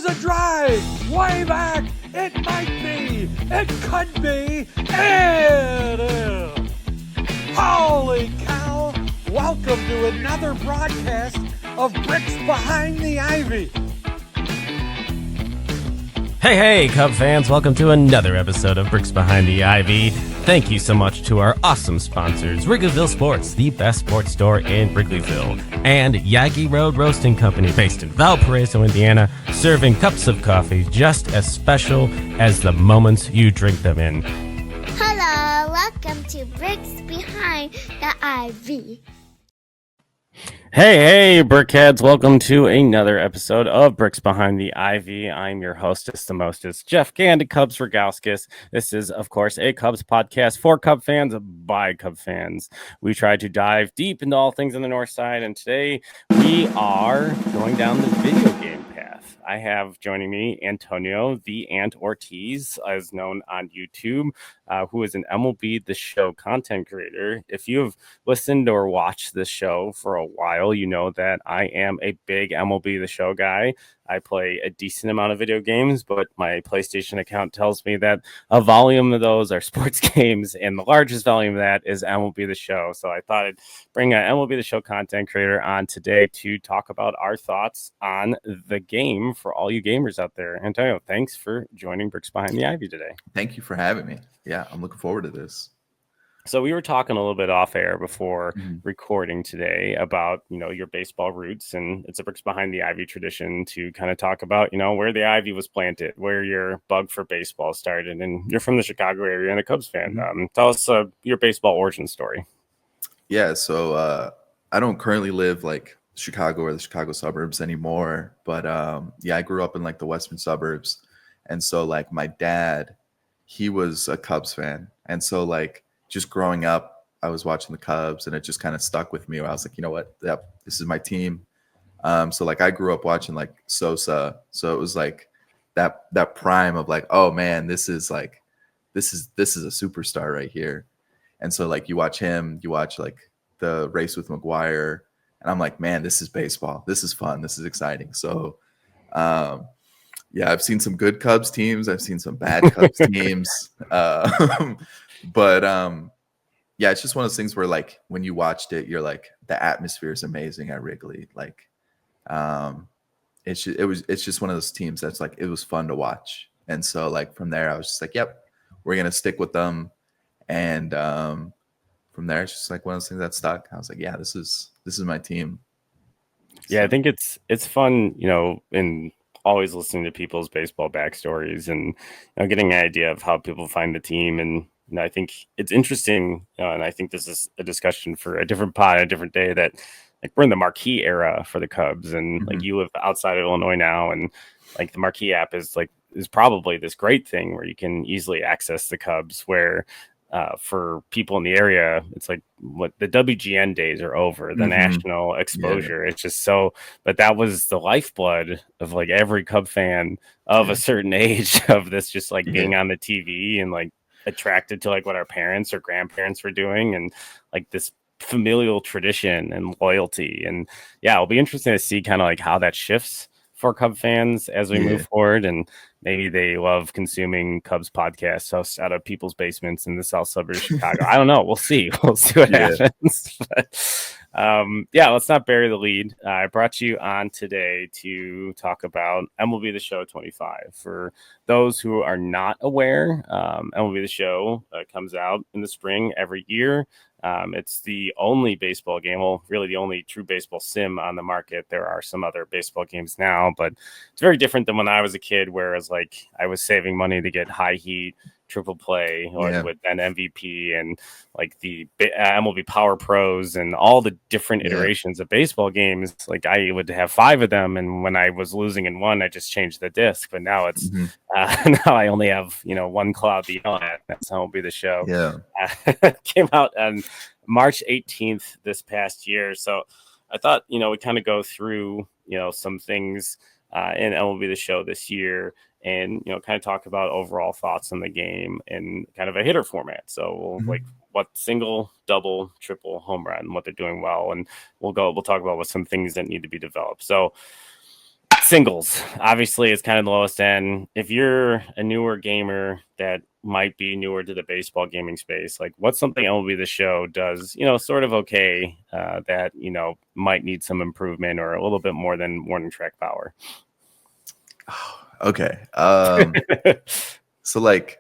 a drive, way back, it might be, it could be, it is. Holy cow, welcome to another broadcast of Bricks Behind the Ivy. Hey, Cub fans, welcome to another episode of Bricks Behind the Ivy. Thank you so much to our awesome sponsors, Wrigleyville Sports, the best sports store in Wrigleyville, and Yaggy Road Roasting Company, based in Valparaiso, Indiana, serving cups of coffee just as special as the moments you drink them in. Hello, welcome to Bricks Behind the Ivy. Hey, Brickheads, welcome to another episode of Bricks Behind the Ivy. I'm your hostess, the mostest, Jeff Gandy, Cubs Rogowskis. This is, of course, a Cubs podcast for Cub fans by Cub fans. We try to dive deep into all things on the north side, and today we are going down the video game path. I have joining me Antonio, the Ant Ortiz, as known on YouTube, who is an MLB The Show content creator. If you have listened or watched this show for a while, you know that I am a big MLB The Show guy. I play a decent amount of video games, but my PlayStation account tells me that a volume of those are sports games, and the largest volume of that is MLB The Show. So I thought I'd bring an MLB The Show content creator on today to talk about our thoughts on the game for all you gamers out there. Antonio, thanks for joining Bricks Behind the Ivy today. Thank you for having me. Yeah, I'm looking forward to this. So we were talking a little bit off air before recording today about, your baseball roots, and it's a Bricks Behind the Ivy tradition to kind of talk about, where the ivy was planted, where your bug for baseball started. And you're from the Chicago area and a Cubs fan. Tell us your baseball origin story. Yeah, so I don't currently live like Chicago or the Chicago suburbs anymore, but I grew up in like the western suburbs. And so like my dad, he was a Cubs fan. And so like just growing up, I was watching the Cubs, and it just kind of stuck with me. Where I was like, you know what? Yep, this is my team. So like I grew up watching like Sosa, so it was like that prime of like, oh man, this is a superstar right here. And so like you watch him, you watch like the race with McGuire, and I'm like, man, this is baseball. This is fun. This is exciting. So, I've seen some good Cubs teams. I've seen some bad Cubs teams. But it's just one of those things where like when you watched it, you're like, the atmosphere is amazing at Wrigley. Like, it's just one of those teams that's like, it was fun to watch. And so like from there, I was just like, yep, we're gonna stick with them. And from there, it's just like one of those things that stuck. I was like, yeah, this is my team. Yeah, I think it's fun, in always listening to people's baseball backstories and getting an idea of how people find the team. And I think it's interesting, and I think this is a discussion for a different pod, a different day, that like we're in the Marquee era for the Cubs, and like you live outside of Illinois now, and like the Marquee app is probably this great thing where you can easily access the Cubs, where for people in the area, it's like what the WGN days are over, the national exposure. It's just so, but that was the lifeblood of like every Cub fan of a certain age, of this just like being on the TV and like attracted to like what our parents or grandparents were doing, and like this familial tradition and loyalty. And it'll be interesting to see kind of like how that shifts for Cub fans as we move forward. And maybe they love consuming Cubs podcasts out of people's basements in the south suburbs of Chicago. I don't know. We'll see. We'll see what happens. But, let's not bury the lead. I brought you on today to talk about MLB The Show 25. For those who are not aware, MLB The Show comes out in the spring every year. It's the only baseball game, well, really the only true baseball sim on the market. There are some other baseball games now, but it's very different than when I was a kid, whereas like I was saving money to get high heat, triple play, or with an MVP, and like the MLB Power Pros and all the different iterations of baseball games. Like I would have 5 of them, and when I was losing in one, I just changed the disc. But now it's now I only have one cloud to yell at. That's MLB The Show. Came out on March 18th this past year, so I thought we kind of go through some things in MLB The Show this year, and kind of talk about overall thoughts on the game in kind of a hitter format. So like what single, double, triple, home run, what they're doing well, and we'll talk about what some things that need to be developed. So Singles, obviously, is kind of the lowest end. If you're a newer gamer that might be newer to the baseball gaming space, like what's something MLB The Show does, sort of okay, that, might need some improvement or a little bit more than warning track power? Okay. So like,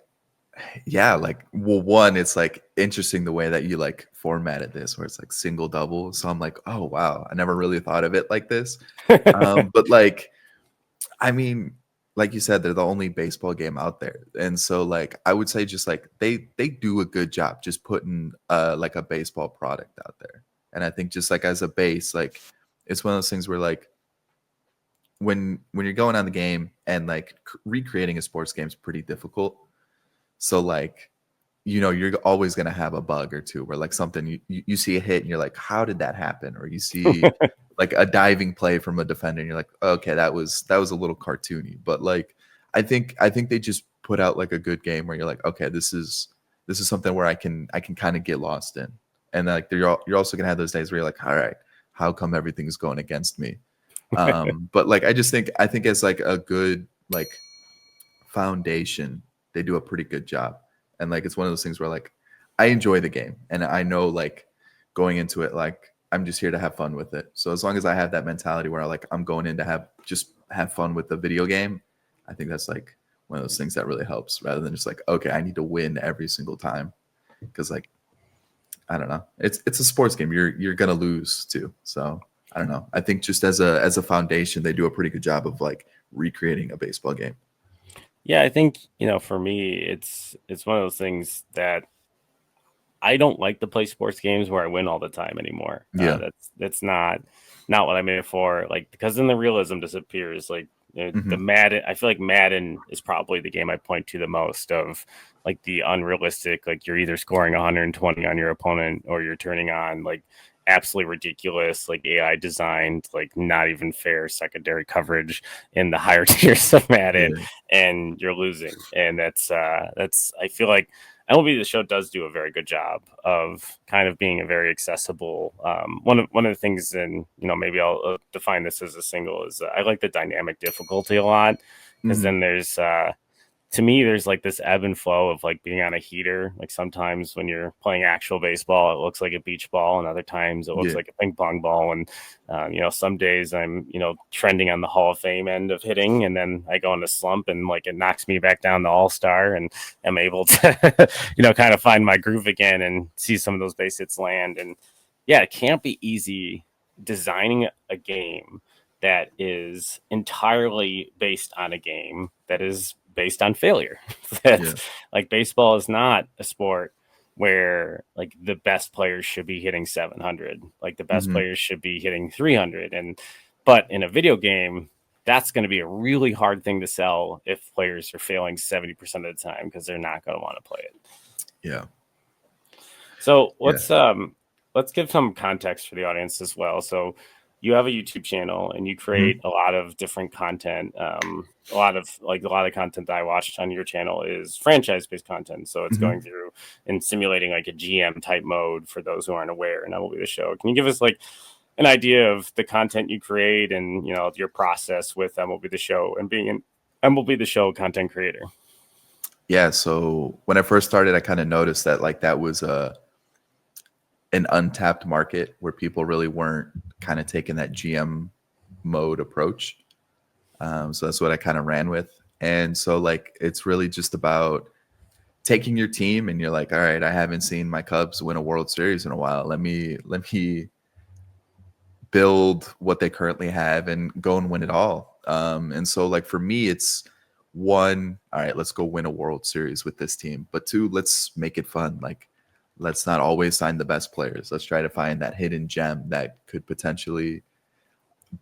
yeah, like, well, one, it's like interesting the way that you like formatted this, where it's like single double. So I'm like, oh wow, I never really thought of it like this. But like, I mean, like you said, they're the only baseball game out there, and so like I would say just like they do a good job just putting like a baseball product out there. And I think just like as a base, like it's one of those things where like when you're going on the game and like recreating a sports game is pretty difficult. So like, you're always going to have a bug or two where like something you see a hit and you're like, how did that happen? Or you see like a diving play from a defender and you're like, okay, that was a little cartoony. But like, I think they just put out like a good game where you're like, okay, this is something where I can kind of get lost in. And like you're also going to have those days where you're like, all right, how come everything's going against me? But like, I think as like a good like foundation, they do a pretty good job. And like, it's one of those things where like, I enjoy the game and I know like going into it, like I'm just here to have fun with it. So as long as I have that mentality where I'm going in to have fun with the video game, I think that's like one of those things that really helps rather than just like, okay, I need to win every single time. Cause like, I don't know. It's a sports game. You're going to lose too. So I don't know. I think just as a foundation, they do a pretty good job of like recreating a baseball game. Yeah, I think, for me, it's one of those things that I don't like to play sports games where I win all the time anymore. Yeah. That's not what I'm in it for. Like, because then the realism disappears. Like the Madden, I feel like Madden is probably the game I point to the most of like the unrealistic, like you're either scoring 120 on your opponent or you're turning on like absolutely ridiculous, like AI designed, like not even fair secondary coverage in the higher tiers of Madden, and you're losing. And that's I feel like MLB The Show does do a very good job of kind of being a very accessible. One of the things, and maybe I'll define this as a single, is I like the dynamic difficulty a lot, because then there's to me, there's like this ebb and flow of like being on a heater. Like sometimes when you're playing actual baseball, it looks like a beach ball, and other times it looks like a ping pong ball. And some days I'm trending on the Hall of Fame end of hitting, and then I go in a slump, and like it knocks me back down to All Star, and I'm able to kind of find my groove again and see some of those base hits land. And yeah, it can't be easy designing a game that is entirely based on a game that is based on failure. Like baseball is not a sport where like the best players should be hitting 700, like the best players should be hitting 300. But in a video game, that's going to be a really hard thing to sell if players are failing 70% of the time, because they're not going to want to play it. Yeah. So let's give some context for the audience as well. So you have a YouTube channel and you create a lot of different content. A lot of content that I watched on your channel is franchise-based content. So it's going through and simulating like a GM type mode for those who aren't aware. And that will be the show. Can you give us like an idea of the content you create and your process with MLB The Show and being an MLB The Show content creator? Yeah. So when I first started, I kind of noticed that like that was an untapped market where people really weren't kind of taking that GM mode approach. So that's what I kind of ran with. And so like, it's really just about taking your team and you're like, all right, I haven't seen my Cubs win a World Series in a while. Let me build what they currently have and go and win it all. And so like, for me, it's one, all right, let's go win a World Series with this team, but two, let's make it fun. Like, let's not always sign the best players. Let's try to find that hidden gem that could potentially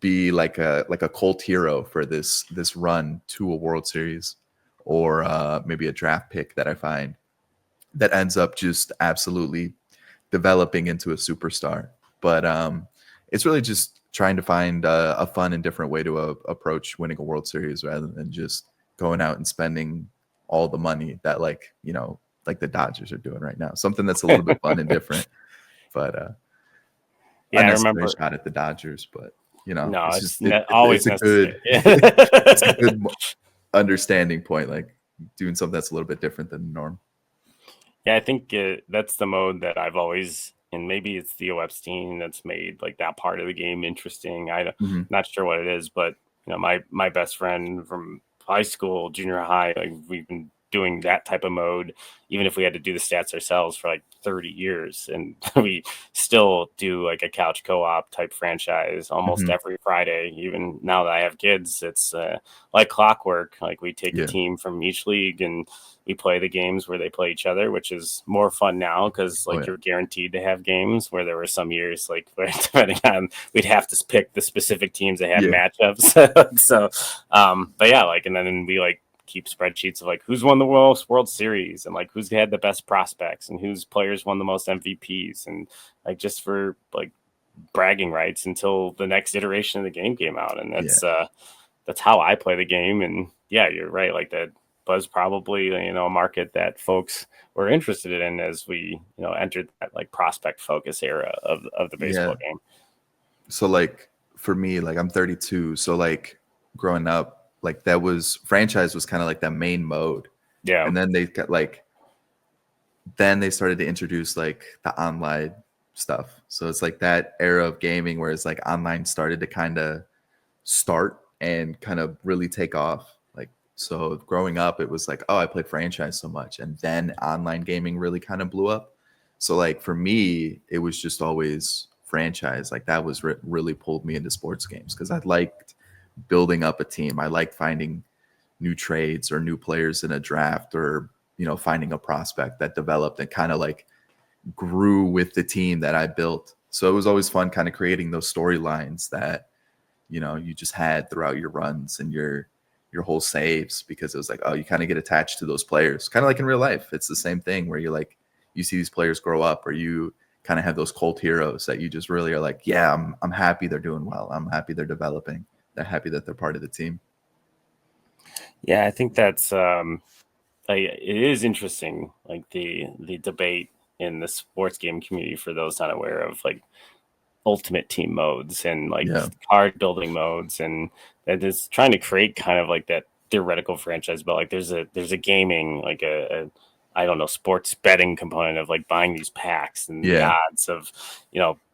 be like a cult hero for this run to a World Series, or maybe a draft pick that I find that ends up just absolutely developing into a superstar. But it's really just trying to find a fun and different way to approach winning a World Series rather than just going out and spending all the money that like the Dodgers are doing right now. Something that's a little bit fun and different. But yeah, I remember shot at the Dodgers, but You know, No, it's it's just always it's a necessary. good it's a good understanding point, like doing something that's a little bit different than the norm. Yeah, I think that's the mode that I've always, and maybe it's Theo Epstein that's made like that part of the game interesting. I'm Mhm. not sure what it is, but my best friend from high school, junior high, like we've been doing that type of mode, even if we had to do the stats ourselves for like 30 years, and we still do like a couch co-op type franchise almost Mhm. every Friday. Even now that I have kids, it's like clockwork. Like we take a Yeah. team from each league and we play the games where they play each other, which is more fun now because like yeah. you're guaranteed to have games, where there were some years like where depending on, we'd have to pick the specific teams that had Yeah. matchups. So but yeah, like, and then we like keep spreadsheets of like who's won the World Series and like who's had the best prospects and whose players won the most MVPs, and like just for like bragging rights until the next iteration of the game came out. And that's how I play the game. And yeah, you're right. Like that was probably, a market that folks were interested in as we, entered that like prospect focus era of the baseball game. So like for me, like I'm 32. So like growing up, like that was franchise was kind of like that main mode. Yeah. And then they got like, then they started to introduce like the online stuff. So it's like that era of gaming where it's like online started to kind of start and kind of really take off. Like, so growing up, it was like, oh, I played franchise so much. And then online gaming really kind of blew up. So like for me, it was just always franchise. Like that was really pulled me into sports games because I liked building up a team. I liked finding new trades or new players in a draft, or finding a prospect that developed and kind of like grew with the team that I built. So it was always fun kind of creating those storylines that you just had throughout your runs and your whole saves, because it was like, oh, you kind of get attached to those players, kind of like in real life. It's the same thing where you're like, you see these players grow up, or you kind of have those cult heroes that you just really are like, yeah, I'm happy they're doing well. I'm happy they're developing. They're happy that they're part of the team. Yeah, I think that's it is interesting, like the debate in the sports game community, for those not aware of like ultimate team modes and like card building modes, and that is trying to create kind of like that theoretical franchise. But like there's a gaming, like a I don't know, sports betting component of like buying these packs and the odds of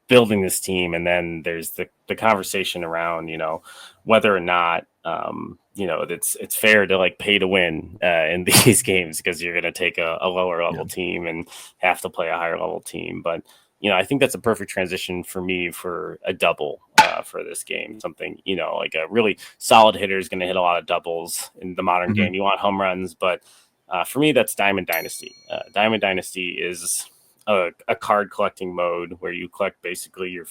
building this team. And then there's the conversation around whether or not it's fair to like pay to win in these games, because you're going to take a lower level team and have to play a higher level team. But I think that's a perfect transition for me for a double for this game. Something, like a really solid hitter is going to hit a lot of doubles in the modern game. You want home runs, but for me, that's Diamond Dynasty. Diamond Dynasty is a card collecting mode where you collect basically your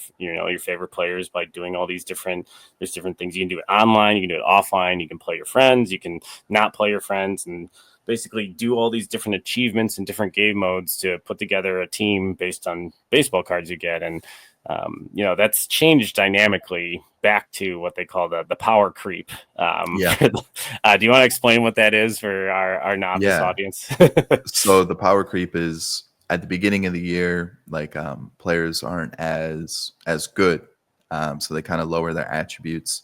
favorite players by doing all these there's different things. You can do it online, you can do it offline, you can play your friends, you can not play your friends, and basically do all these different achievements and different game modes to put together a team based on baseball cards you get. And that's changed dynamically back to what they call the power creep. Do you want to explain what that is for our novice audience? So the power creep is at the beginning of the year, like players aren't as good, so they kind of lower their attributes,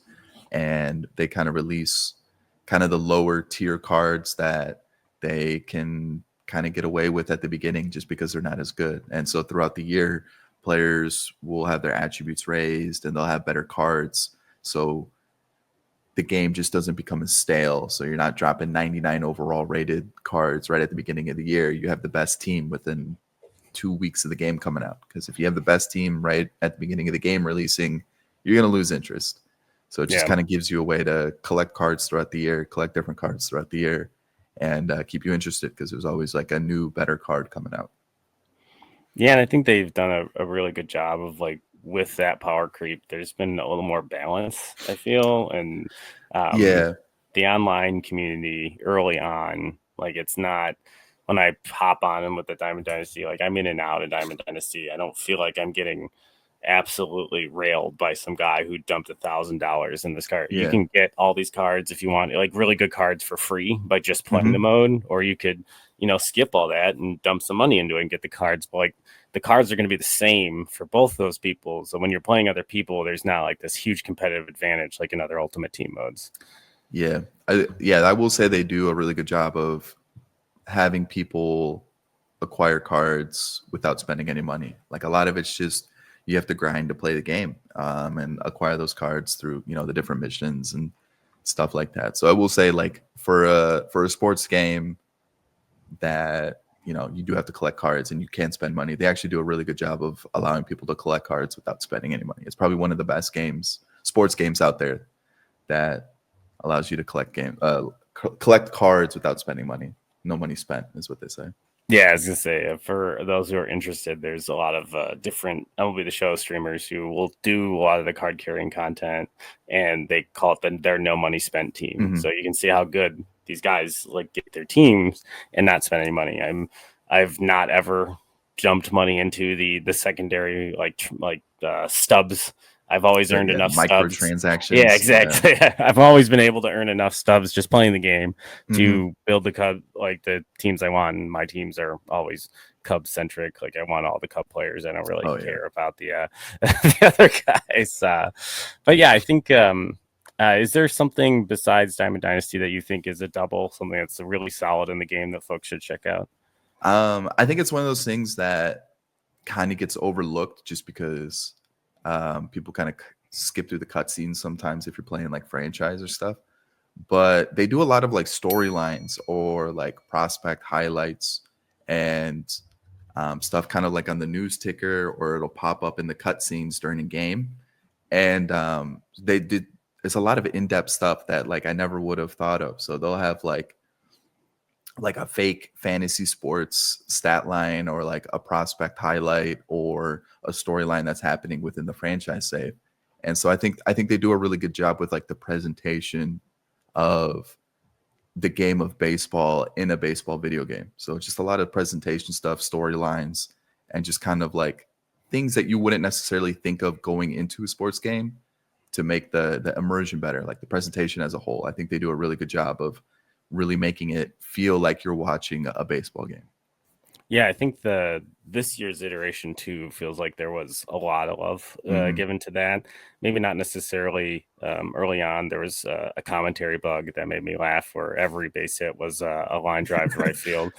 and they kind of release kind of the lower tier cards that they can kind of get away with at the beginning just because they're not as good. And so throughout the year, players will have their attributes raised and they'll have better cards. So the game just doesn't become as stale. So you're not dropping 99 overall rated cards right at the beginning of the year. You have the best team within 2 weeks of the game coming out. Because if you have the best team right at the beginning of the game releasing, you're going to lose interest. So it just kind of gives you a way to collect cards throughout the year, collect different cards throughout the year, and keep you interested, because there's always like a new, better card coming out. Yeah, and I think they've done a really good job of like with that power creep. There's been a little more balance, I feel, and the online community early on, like it's not, when I hop on them with the Diamond Dynasty, like I'm in and out of Diamond Dynasty, I don't feel like I'm getting absolutely railed by some guy who dumped $1,000 in this card. You can get all these cards if you want, like really good cards for free by just playing the mode, or you could skip all that and dump some money into it and get the cards. But like the cards are going to be the same for both those people. So when you're playing other people, there's not like this huge competitive advantage like in other Ultimate Team modes. Yeah. I will say they do a really good job of having people acquire cards without spending any money. Like a lot of it's just you have to grind to play the game and acquire those cards through, you know, the different missions and stuff like that. So I will say, like, for a sports game that, you know, you do have to collect cards and you can't spend money, they actually do a really good job of allowing people to collect cards without spending any money. It's probably one of the best sports games out there that allows you to collect cards without spending money. No money spent is what they say. Yeah, I was gonna say, for those who are interested, there's a lot of different MLB The Show streamers who will do a lot of the card carrying content, and they call it their no money spent team. Mm-hmm. So you can see how good these guys like get their teams and not spend any money. I've not ever jumped money into the secondary like stubs. I've always earned enough microtransactions. Yeah, exactly. Yeah. I've always been able to earn enough stubs just playing the game to build the teams I want. And my teams are always Cubs centric. Like I want all the Cub players. I don't really care about the other guys. But yeah, I think is there something besides Diamond Dynasty that you think is a double, something that's really solid in the game that folks should check out? I think it's one of those things that kind of gets overlooked just because people kind of skip through the cutscenes sometimes if you're playing like franchise or stuff. But they do a lot of like storylines or like prospect highlights and stuff kind of like on the news ticker, or it'll pop up in the cutscenes during a game. And it's a lot of in-depth stuff that like I never would have thought of. So they'll have like a fake fantasy sports stat line, or like a prospect highlight, or a storyline that's happening within the franchise save. And so I think they do a really good job with like the presentation of the game of baseball in a baseball video game. So it's just a lot of presentation stuff, storylines, and just kind of like things that you wouldn't necessarily think of going into a sports game to make the immersion better. Like the presentation as a whole, I think they do a really good job of really making it feel like you're watching a baseball game. Yeah, I think this year's iteration too feels like there was a lot of love given to that. Maybe not necessarily early on. There was a commentary bug that made me laugh, where every base hit was a line drive to right field.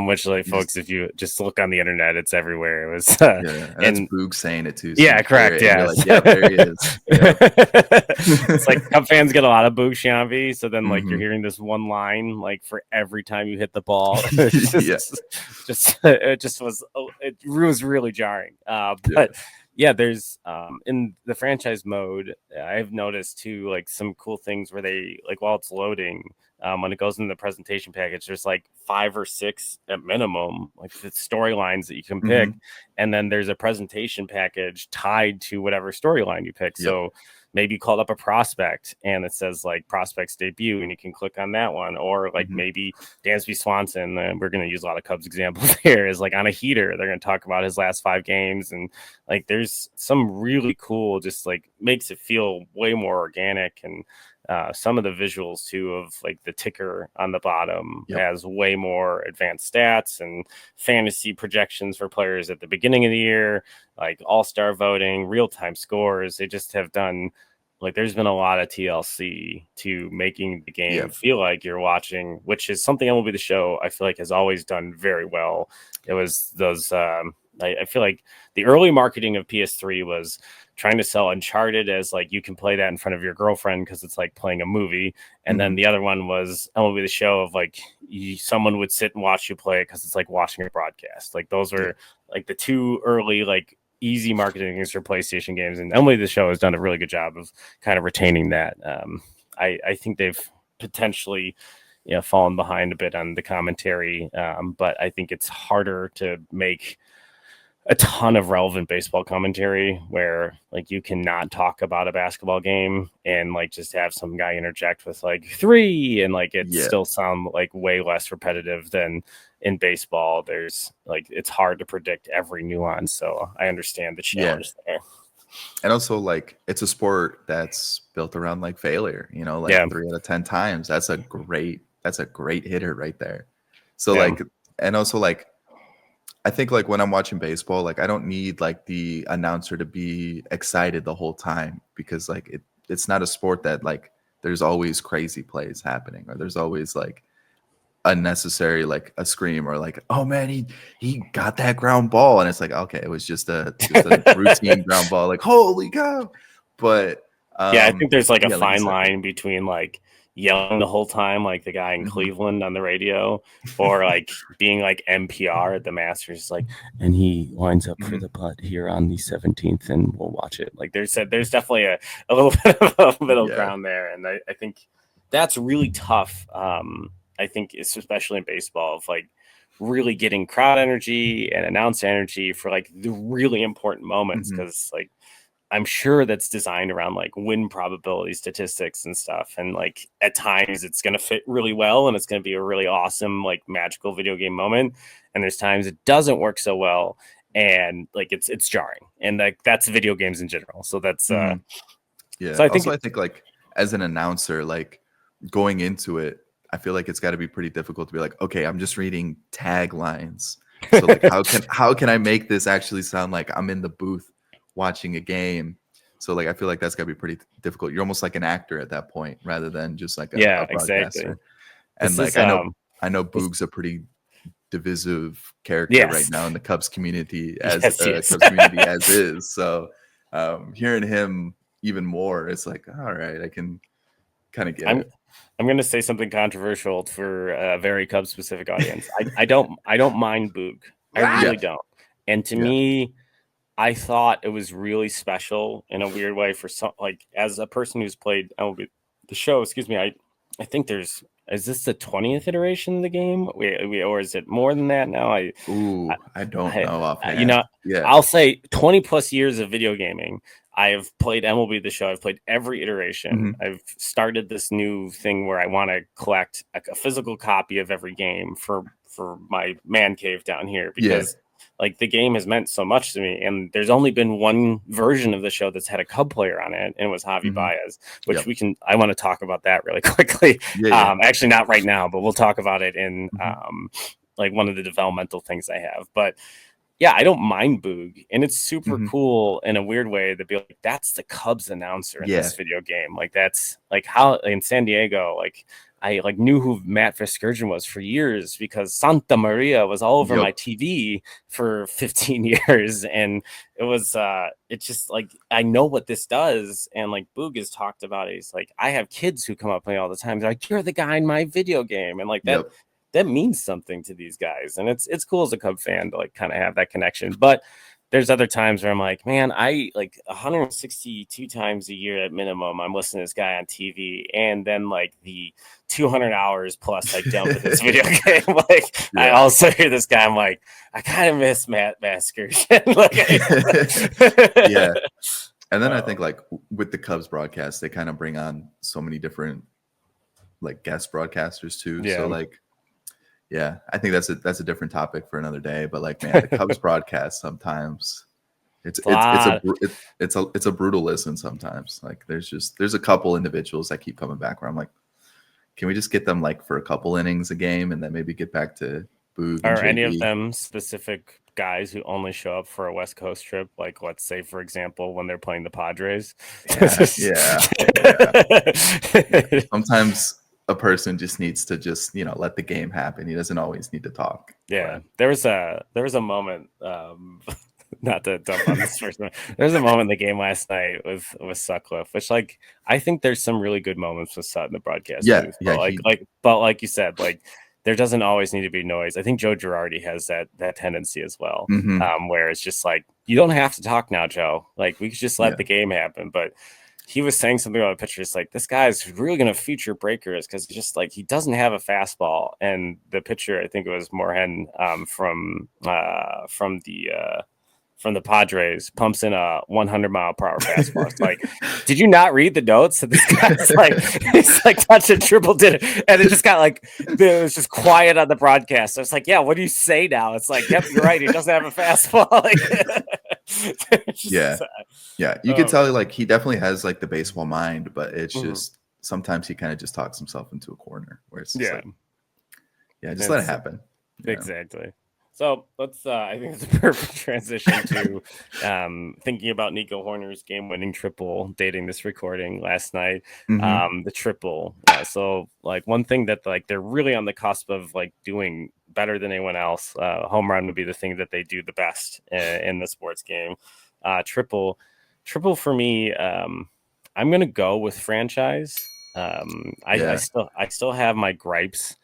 Which, like, folks, if you just look on the internet, it's everywhere. It was and that's Boog saying it too. So yeah, correct. Yeah, like, yeah, there he is. Yeah. It's like Cub fans get a lot of Boog Shanvi, so then like you're hearing this one line like for every time you hit the ball. It was really jarring. But yeah, there's in the franchise mode, I've noticed too, like some cool things where they like while it's loading, when it goes into the presentation package, there's like 5 or 6 at minimum, like storylines that you can pick, and then there's a presentation package tied to whatever storyline you pick. So maybe you called up a prospect and it says like prospect's debut, and you can click on that one. Or like maybe Dansby Swanson, and we're going to use a lot of Cubs examples here, is like on a heater. They're going to talk about his last 5 games. And like there's some really cool, just like makes it feel way more organic. And some of the visuals too of like the ticker on the bottom has way more advanced stats and fantasy projections for players at the beginning of the year, like all-star voting, real-time scores. They just have done, like, there's been a lot of TLC to making the game feel like you're watching, which is something MLB The Show I feel like has always done very well. It was those I feel like the early marketing of PS3 was trying to sell Uncharted as like you can play that in front of your girlfriend because it's like playing a movie, and then the other one was MLB The Show of like someone would sit and watch you play it because it's like watching a broadcast. Like those were like the two early like easy marketing things for PlayStation games, and MLB The Show has done a really good job of kind of retaining that. I think they've potentially fallen behind a bit on the commentary, but I think it's harder to make a ton of relevant baseball commentary where like you cannot talk about a basketball game and like just have some guy interject with like 3 and like it still sound like way less repetitive than in baseball. There's like, it's hard to predict every nuance. So I understand the challenge there. And also like, it's a sport that's built around like failure, 3 out of 10 times. That's a great hitter right there. So like, and also like, I think like when I'm watching baseball, like I don't need like the announcer to be excited the whole time, because like it's not a sport that like there's always crazy plays happening, or there's always like unnecessary like a scream, or like, oh man, he got that ground ball, and it's like, okay, it was just a routine ground ball, like holy cow. But I think there's like a like fine line between like yelling the whole time, like the guy in Cleveland on the radio, or like being like NPR at the Masters, like, and he winds up for the putt here on the 17th, and we'll watch it. Like there's definitely a little bit of a middle ground there, and I think that's really tough. I think it's especially in baseball, of like really getting crowd energy and announce energy for like the really important moments, because like I'm sure that's designed around like win probability statistics and stuff. And like at times it's going to fit really well, and it's going to be a really awesome, like magical video game moment. And there's times it doesn't work so well, and like it's jarring. And like that's video games in general. So that's yeah. So I think like as an announcer, like going into it, I feel like it's got to be pretty difficult to be like, okay, I'm just reading taglines. So like how can I make this actually sound like I'm in the booth watching a game? So like I feel like that's got to be pretty difficult. You're almost like an actor at that point, rather than just like a broadcaster. Exactly. And like I know Boog's a pretty divisive character right now in the Cubs community as community as is. So hearing him even more, it's like, all right, I can kind of get it. I'm going to say something controversial for a very Cubs specific audience. I don't mind Boog. I really don't. And to me, I thought it was really special in a weird way for some, like as a person who's played MLB The Show. Excuse me. I think is this the 20th iteration of the game, or is it more than that now? I don't know offhand. I'll say 20 plus years of video gaming. I have played MLB The Show. I've played every iteration. I've started this new thing where I want to collect a physical copy of every game for my man cave down here, because like the game has meant so much to me. And there's only been one version of the show that's had a Cub player on it, and it was Javi Baez, which I want to talk about that really quickly. Actually not right now, but we'll talk about it in like one of the developmental things I have. But yeah, I don't mind Boog, and it's super cool in a weird way to be like, that's the Cubs announcer in this video game. Like that's like how in San Diego, like I like knew who Matt Vasgersian was for years, because Santa Maria was all over my TV for 15 years. And it was, it's just like, I know what this does. And like Boog has talked about it. He's like, I have kids who come up to me all the time. They're like, you're the guy in my video game. And like that, that means something to these guys. And it's cool as a Cub fan to like kind of have that connection. But there's other times where I'm like, man, I like 162 times a year at minimum, I'm listening to this guy on TV. And then like the 200 hours plus I dump in this video game. Like I also hear this guy, I'm like, I kind of miss Matt Vasgersian. And then I think like with the Cubs broadcast, they kind of bring on so many different like guest broadcasters too. So like, I think that's a different topic for another day. But like, man, the Cubs broadcast sometimes it's a brutal listen sometimes. Like there's a couple individuals that keep coming back where I'm like, can we just get them like for a couple innings a game, and then maybe get back to Boog? Are any of them specific guys who only show up for a West Coast trip? Like, let's say, for example, when they're playing the Padres. Sometimes a person just needs to just, let the game happen. He doesn't always need to talk. Yeah. There was a moment, not to dump on this first one. There was a moment in the game last night with Sutcliffe, which like, I think there's some really good moments with Sut in the broadcast. But like you said, like there doesn't always need to be noise. I think Joe Girardi has that tendency as well, where it's just like, you don't have to talk now, Joe. Like we could just let the game happen. But he was saying something about a pitcher. It's like, this guy is really going to feature breakers because just like he doesn't have a fastball. And the pitcher, I think it was Moorhen from the Padres, pumps in a 100-mile-per-hour fastball. It's like, did you not read the notes? So this guy's like, he's like touching triple digit, and it just got like, it was just quiet on the broadcast. So it's like, yeah, what do you say now? It's like, yep, you're right. He doesn't have a fastball. Like, you could tell like he definitely has like the baseball mind, but it's just sometimes he kind of just talks himself into a corner where it's just like, just let it happen. Exactly. So let's, I think it's a perfect transition to thinking about Nico Horner's game-winning triple, dating this recording last night. The triple. So like one thing that like they're really on the cusp of like doing better than anyone else. Home run would be the thing that they do the best in the sports game. Triple for me. I'm gonna go with franchise. I still have my gripes.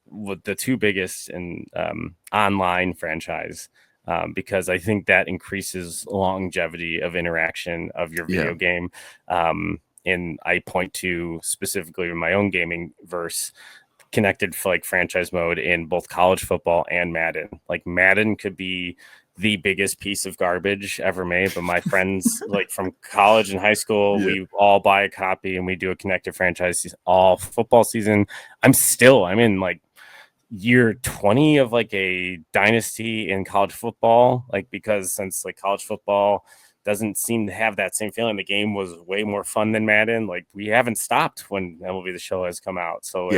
With the two biggest in online franchise, because I think that increases longevity of interaction of your video game. And I point to specifically in my own gaming verse connected like franchise mode in both college football and Madden. Like Madden could be the biggest piece of garbage ever made, but my friends like from college and high school, we all buy a copy and we do a connected franchise all football season. I'm in like year 20 of like a dynasty in college football, like because since like college football doesn't seem to have that same feeling, the game was way more fun than Madden. Like we haven't stopped when MLB The Show has come out. So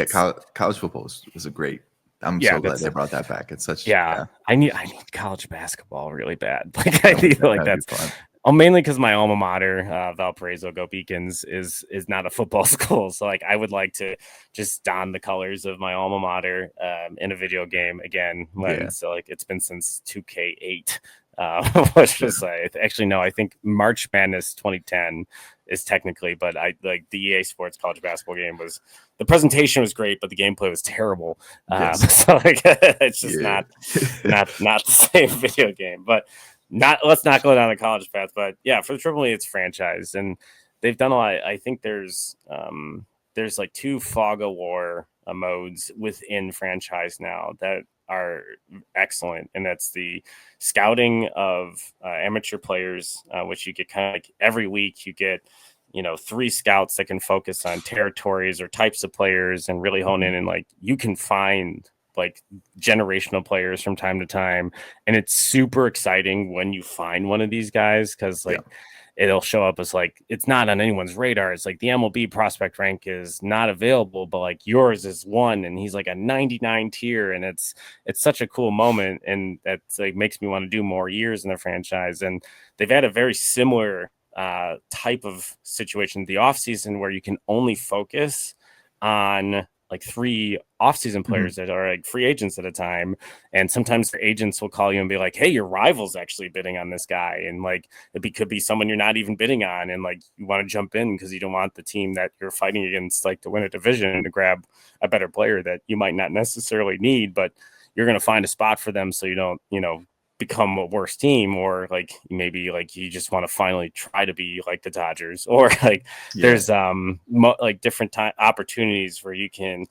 college football is a great. I'm so glad they brought that back. It's such I need college basketball really bad. Like I need like that's fun. Mainly because my alma mater, Valparaiso Go Beacons, is not a football school. So like I would like to just don the colors of my alma mater in a video game again. So like it's been since 2K8. Which was actually no, I think March Madness 2010 is technically, but I like the EA Sports college basketball game was the presentation was great, but the gameplay was terrible. So like it's just not the same video game. But let's not go down the college path. But yeah, for the Triple E, it's franchise, and they've done a lot. I think there's like 2 fog of war modes within franchise now that are excellent, and that's the scouting of amateur players, which you get kind of like every week you get 3 scouts that can focus on territories or types of players and really hone in, and like you can find like generational players from time to time, and it's super exciting when you find one of these guys because it'll show up as like it's not on anyone's radar. It's like the MLB prospect rank is not available, but like yours is 1, and he's like a 99 tier, and it's such a cool moment, and that's like makes me want to do more years in the franchise. And they've had a very similar type of situation the off season where you can only focus on like 3 off-season players that are like free agents at a time, and sometimes the agents will call you and be like, hey, your rival's actually bidding on this guy, and like could be someone you're not even bidding on, and like you want to jump in because you don't want the team that you're fighting against like to win a division and to grab a better player that you might not necessarily need, but you're going to find a spot for them so you don't become a worse team, or like maybe like you just want to finally try to be like the Dodgers, or like there's like different opportunities where you can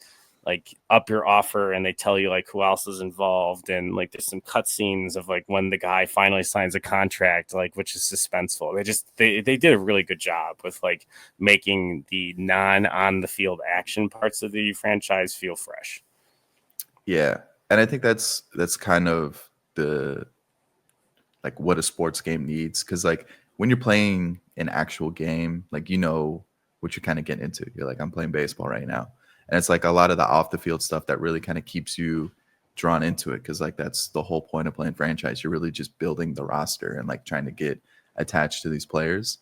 like up your offer and they tell you like who else is involved, and like there's some cutscenes of like when the guy finally signs a contract, like which is suspenseful. They did a really good job with like making the non on the field action parts of the franchise feel fresh. Yeah, and I think that's kind of the like what a sports game needs, because like when you're playing an actual game, like what you're kind of getting into. You're like, I'm playing baseball right now, and it's like a lot of the off the field stuff that really kind of keeps you drawn into it, because like that's the whole point of playing franchise. You're really just building the roster and like trying to get attached to these players.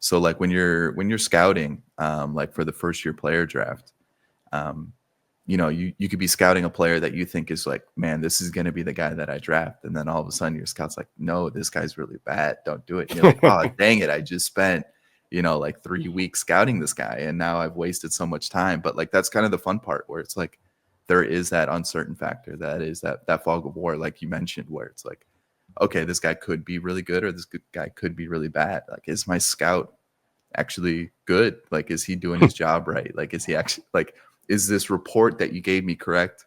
So like when you're scouting, like for the first year player draft, you could be scouting a player that you think is like, man, this is going to be the guy that I draft. And then all of a sudden your scout's like, no, this guy's really bad. Don't do it. And you're like, oh, dang it. I just spent, like 3 weeks scouting this guy, and now I've wasted so much time. But like, that's kind of the fun part, where it's like, there is that uncertain factor. That is that fog of war, like you mentioned, where it's like, okay, this guy could be really good, or this guy could be really bad. Like, is my scout actually good? Like, is he doing his job right? Like, is he actually like, is this report that you gave me correct?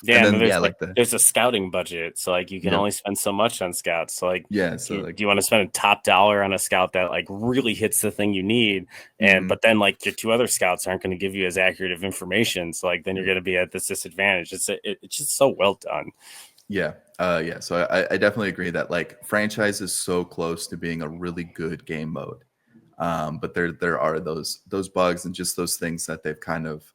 Yeah, and then there's a scouting budget, so like you can only spend so much on scouts. So like, do you want to spend a top dollar on a scout that like really hits the thing you need, and but then like your 2 other scouts aren't going to give you as accurate of information, so like then you're going to be at this disadvantage. It's just so well done. So I definitely agree that like franchise is so close to being a really good game mode, but there are those bugs and just those things that they've kind of,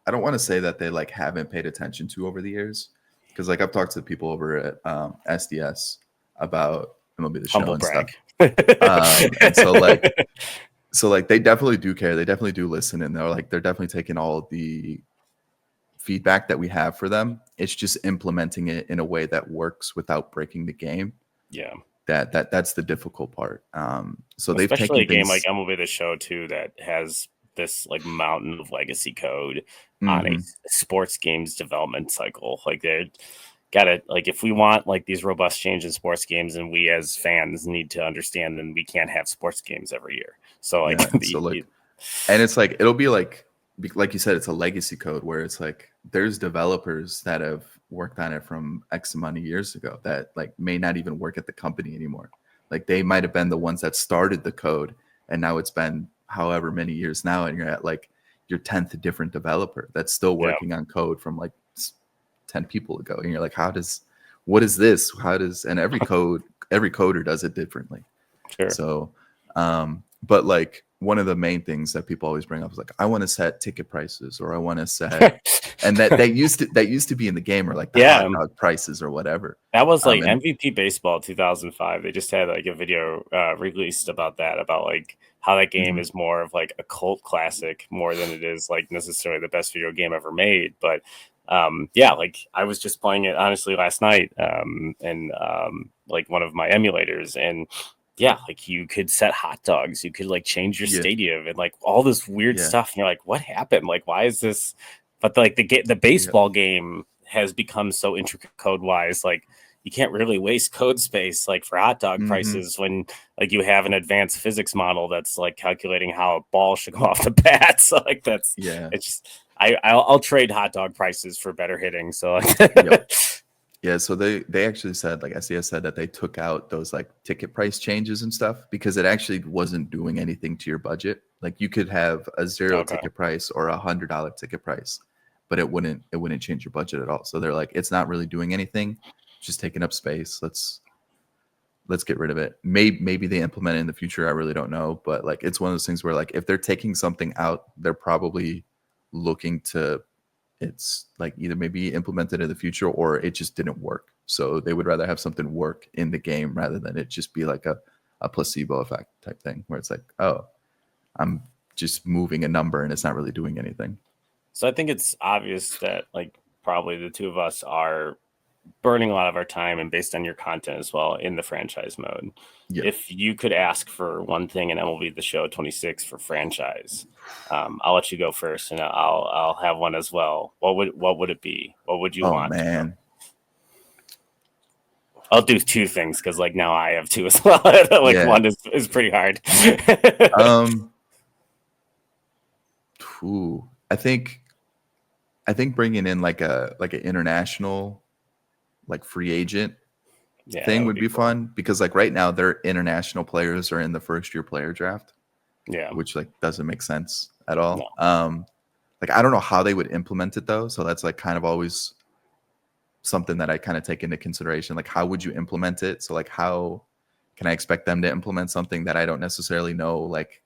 I don't want to say that they like haven't paid attention to over the years, because like I've talked to people over at SDS about MLB The Show Humble and brag. stuff. And so like they definitely do care. They definitely do listen, and they're definitely taking all of the feedback that we have for them. It's just implementing it in a way that works without breaking the game. Yeah. That's the difficult part. So they've especially taken a game things, like MLB The Show too that has this like mountain of legacy code on a Mhm. sports games development cycle. Like they got it. Like if we want like these robust change in sports games, and we as fans need to understand, then we can't have sports games every year. So like, Yeah, so like, and it's like it'll be like you said, it's a legacy code where it's like there's developers that have worked on it from X amount of years ago that like may not even work at the company anymore. Like they might have been the ones that started the code, and now it's been however many years now, and you're at like your 10th different developer that's still working on code from like 10 people ago, and you're like, what is this? And every coder does it differently. sure. So but like one of the main things that people always bring up is like, I want to set ticket prices, or I want to set, and that used to be in the game, or like the hot dog prices or whatever. That was like MVP Baseball 2005. They just had like a video released about that, about like how that game is more of like a cult classic more than it is like necessarily the best video game ever made. But yeah, like I was just playing it honestly last night, and like one of my emulators, and yeah, like you could set hot dogs, you could like change your stadium and like all this weird stuff. And you're like, what happened? Like, why is this? But like the baseball game has become so intricate code wise, like you can't really waste code space like for hot dog prices when like you have an advanced physics model that's like calculating how a ball should go off the bat. So like it's just I'll trade hot dog prices for better hitting. So yeah, so they actually said, like SDS said, that they took out those like ticket price changes and stuff because it actually wasn't doing anything to your budget. Like you could have a $0 ticket price or $100 ticket price, but it wouldn't change your budget at all. So they're like, it's not really doing anything, just taking up space. Let's get rid of it. Maybe they implement it in the future. I really don't know, but like it's one of those things where like if they're taking something out, they're probably looking to, it's like either maybe implemented in the future or it just didn't work. So they would rather have something work in the game rather than it just be like a placebo effect type thing where it's like, oh, I'm just moving a number and it's not really doing anything. So I think it's obvious that like probably the two of us are burning a lot of our time, and based on your content as well, in the franchise mode. Yeah. If you could ask for one thing in MLB The Show 26 for franchise, I'll let you go first, and I'll have one as well. What would it be? What would you want? Oh man, I'll do two things because like now I have two as well. Like one is pretty hard. I think bringing in like an international like free agent thing would be cool. Fun because like right now their international players are in the first year player draft, which like doesn't make sense at all. No. Like I don't know how they would implement it though, so that's like kind of always something that I kind of take into consideration. Like how would you implement it? So like how can I expect them to implement something that I don't necessarily know like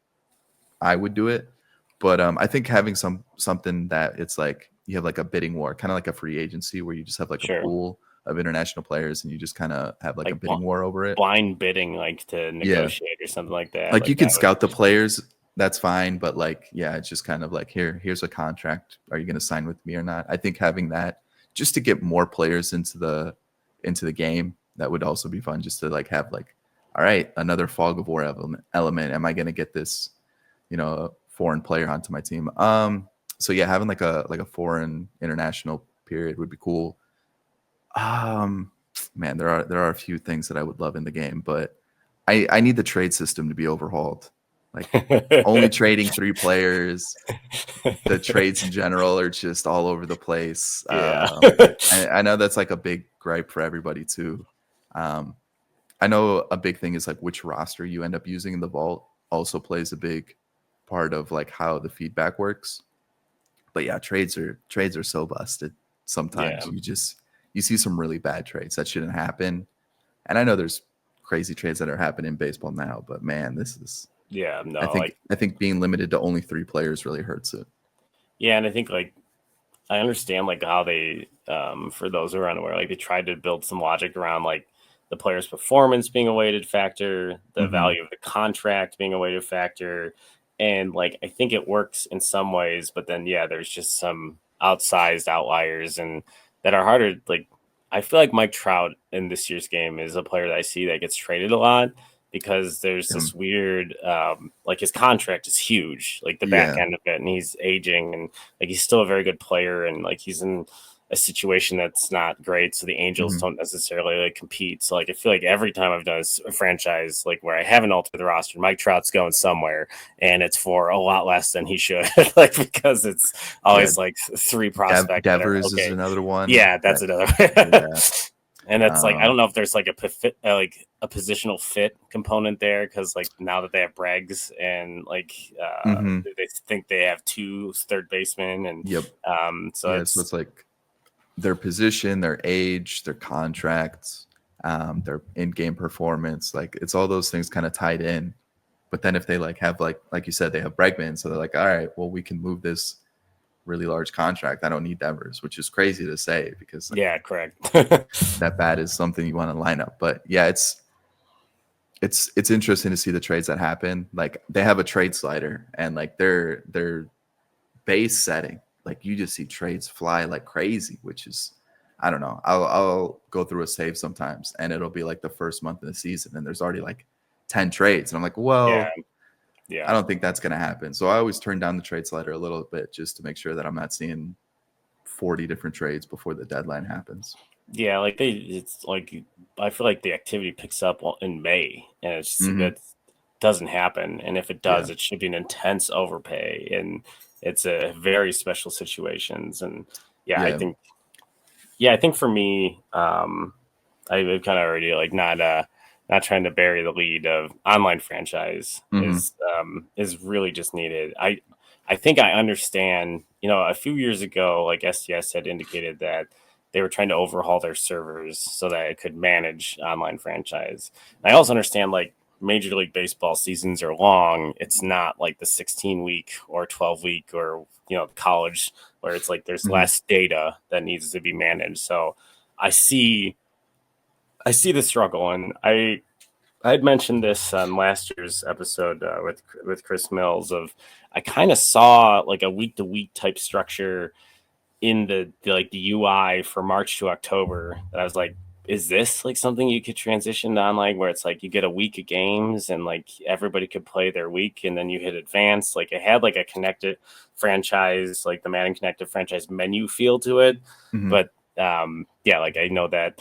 I would do it? But I think having something that it's like you have like a bidding war, kind of like a free agency where you just have like a pool of international players and you just kind of have like a bidding war over it. Blind bidding, like to negotiate or something like that. Like you can scout the players, that's fine. But like, yeah, it's just kind of like, here's a contract. Are you going to sign with me or not? I think having that just to get more players into the game, that would also be fun just to like have like, all right, another fog of war element. Am I going to get this, foreign player onto my team? So yeah, having like a foreign international period would be cool. Man, there are a few things that I would love in the game, but I need the trade system to be overhauled. Like only trading 3 players. The trades in general are just all over the place. I know that's like a big gripe for everybody too. I know a big thing is like which roster you end up using in the vault also plays a big part of like how the feedback works. But yeah, trades are so busted. Sometimes you see some really bad trades that shouldn't happen. And I know there's crazy trades that are happening in baseball now, but man, this is I think being limited to only 3 players really hurts it. Yeah, and I think like I understand like how they for those who are unaware. Like they tried to build some logic around like the player's performance being a weighted factor, the value of the contract being a weighted factor. And like, I think it works in some ways, but then, there's just some outsized outliers and that are harder. Like, I feel like Mike Trout in this year's game is a player that I see that gets traded a lot because there's this weird, like his contract is huge, like the back end of it, and he's aging and like he's still a very good player and like he's in a situation that's not great. So the Angels don't necessarily like compete. So like I feel like every time I've done a franchise like where I haven't altered the roster, Mike Trout's going somewhere and it's for a lot less than he should, like because it's always like three prospects. Devers is another one. Yeah, that's another. And it's like I don't know if there's like a positional fit component there because like now that they have Breggs and like they think they have two third basemen and so it's like their position, their age, their contracts, their in-game performance, like it's all those things kind of tied in. But then if they like have like you said, they have Bregman, so they're like, all right, well we can move this really large contract. I don't need Devers, which is crazy to say because like, correct. that bat is something you want to line up. But it's interesting to see the trades that happen. Like they have a trade slider and like their base setting. Like you just see trades fly like crazy, which is, I don't know. I'll go through a save sometimes and it'll be like the first month of the season and there's already like 10 trades. And I'm like, well, I don't think that's going to happen. So I always turn down the trade slider a little bit just to make sure that I'm not seeing 40 different trades before the deadline happens. Yeah, like it's like I feel like the activity picks up in May and it's that doesn't happen. And if it does, it should be an intense overpay and it's a very special situations. And I think for me, I've kind of already like not trying to bury the lead of online franchise is really just needed. I think I understand, a few years ago, like STS had indicated that they were trying to overhaul their servers so that it could manage online franchise. And I also understand like Major League Baseball seasons are long. It's not like the 16-week or 12-week or, college where it's like there's less data that needs to be managed. So I see the struggle. And I had mentioned this on last year's episode with Chris Mills of I kind of saw like a week-to-week type structure in the UI for March to October that I was like, is this like something you could transition to online where it's like you get a week of games and like everybody could play their week and then you hit advanced? Like it had like a connected franchise, like the Madden connected franchise menu feel to it. But like I know that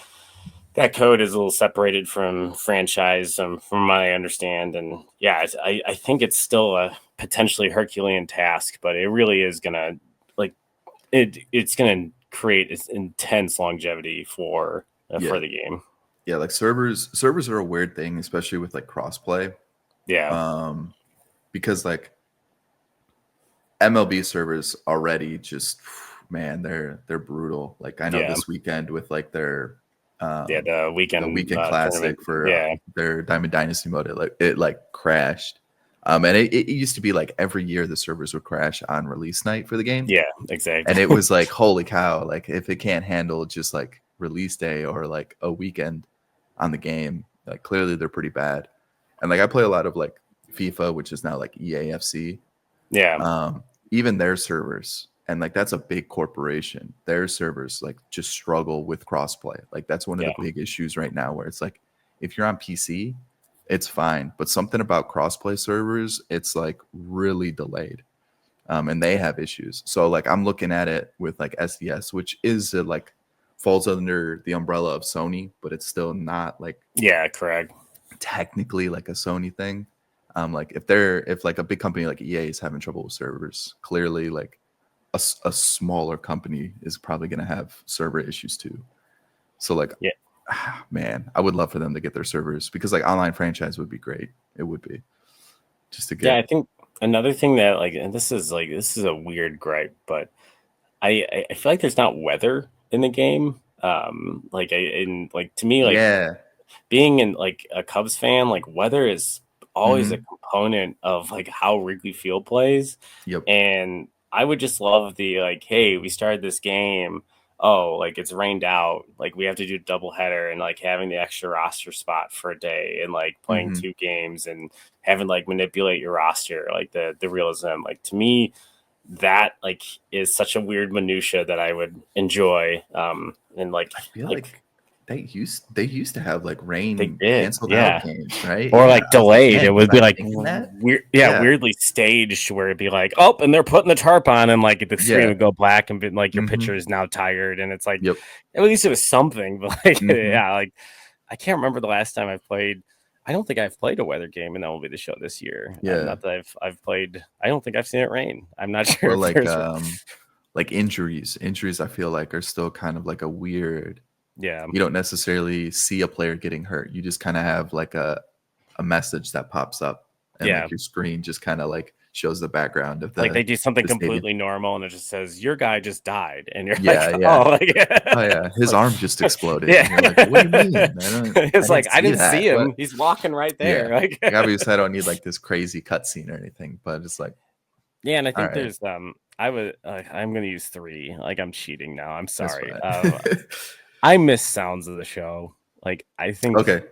code is a little separated from franchise from what I understand. And I think it's still a potentially Herculean task, but it really is going to like it's going to create this intense longevity for the game. Yeah, like servers are a weird thing, especially with like crossplay. Yeah. Because like MLB servers already just they're brutal. Like I know this weekend with like their the weekend classic for their Diamond Dynasty mode, it crashed. And it used to be like every year the servers would crash on release night for the game. Yeah, exactly. And it was like, holy cow, like if it can't handle just like release day or like a weekend on the game, like clearly they're pretty bad. And like I play a lot of like FIFA, which is now like EAFC. Even their servers, and like that's a big corporation, their servers like just struggle with crossplay. Like that's one of the big issues right now where it's like if you're on PC it's fine, but something about crossplay servers, it's like really delayed. And they have issues. So like I'm looking at it with like SDS, which is like falls under the umbrella of Sony, but it's still not like correct, technically like a Sony thing. Like if like a big company like EA is having trouble with servers, clearly like a smaller company is probably going to have server issues too. So like man, I would love for them to get their servers, because like online franchise would be great. It would be just to get. I think another thing that like, and this is a weird gripe, but I feel like there's not weather in the game. To me, being in like a Cubs fan, like weather is always a component of like how Wrigley Field plays. And I would just love the like, hey, we started this game. oh, like it's rained out, like we have to do a double header, and like having the extra roster spot for a day and like playing Mhm. 2 games and having like manipulate your roster, like the realism, like to me that like is such a weird minutia that I would enjoy. And like I feel like like they used to have like they rain did, canceled out yeah. games, right? Or Yeah, like I was like, delayed. man, It was would be I like thinking that? weird, Yeah. weirdly staged where it'd be like, oh, and they're putting the tarp on, and like the screen Yeah. would go black, and be, like your Mhm. pitcher is now tired, and it's like Yep. at least it was something. But like, Mhm. yeah, like I can't remember the last time I've played. I don't think I've played a weather game, and that will be the show this year. Yeah. Not that I've played. I don't think I've seen it rain. I'm not sure Or if there's. like injuries. Injuries I feel like are still kind of like a weird, Yeah, you don't necessarily see a player getting hurt. You just kind of have like a message that pops up, and yeah. like your screen just kind of like shows the background of Like they do something the stadium. completely normal, and it just says your guy just died, and you're Yeah, like, yeah. oh, like, Oh yeah, his arm just exploded. yeah. And you're like, what do you mean? It's like I didn't that. see him. But He's walking right there. yeah, Like, like, obviously I don't need like this crazy cutscene or anything, but it's like, yeah, and I all think right, there's I'm gonna use 3. Like I'm cheating now. I'm that's sorry. fine. I miss sounds of the show. Like I think Okay.